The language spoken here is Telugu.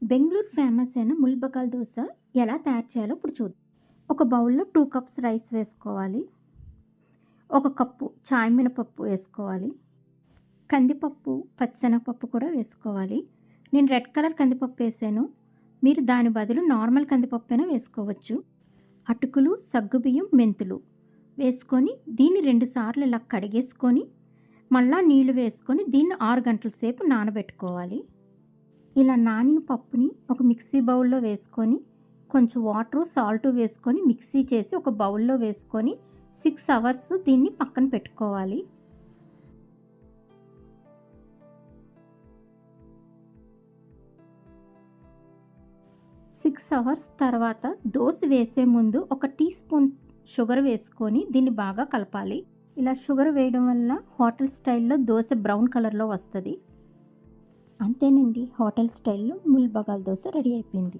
బెంగుళూరు ఫేమస్ అయిన ముల్బగల్ దోస ఎలా తయారు చేయాలో ఇప్పుడు చూద్దాం. ఒక బౌల్‌లో 2 కప్స్ రైస్ వేసుకోవాలి. ఒక కప్పు చాయ్ మినపప్పు వేసుకోవాలి. కందిపప్పు, పచ్చిశనగపప్పు కూడా వేసుకోవాలి. నేను రెడ్ కలర్ కందిపప్పు వేసాను. మీరు దాని బదులు నార్మల్ కందిపప్పైనా వేసుకోవచ్చు. అటుకులు, సగ్గుబియ్యం, మెంతులు వేసుకొని దీన్ని 2 సార్లు ఇలా కడిగేసుకొని మళ్ళా నీళ్లు వేసుకొని దీన్ని 6 గంటల సేపు నానబెట్టుకోవాలి. ఇలా నానిన పప్పుని ఒక మిక్సీ బౌల్‌లో వేసుకొని కొంచెం వాటరు, సాల్టు వేసుకొని మిక్సీ చేసి ఒక బౌల్‌లో వేసుకొని 6 అవర్స్ దీన్ని పక్కన పెట్టుకోవాలి. సిక్స్ అవర్స్ తర్వాత దోస వేసే ముందు ఒక టీ స్పూన్ షుగర్ వేసుకొని దీన్ని బాగా కలపాలి. ఇలా షుగర్ వేయడం వల్ల హోటల్ స్టైల్‌లో దోస బ్రౌన్ కలర్‌లో వస్తది. అంతేనండి, హోటల్ స్టైల్‌లో ముల్బగల్ దోస రెడీ అయిపోయింది.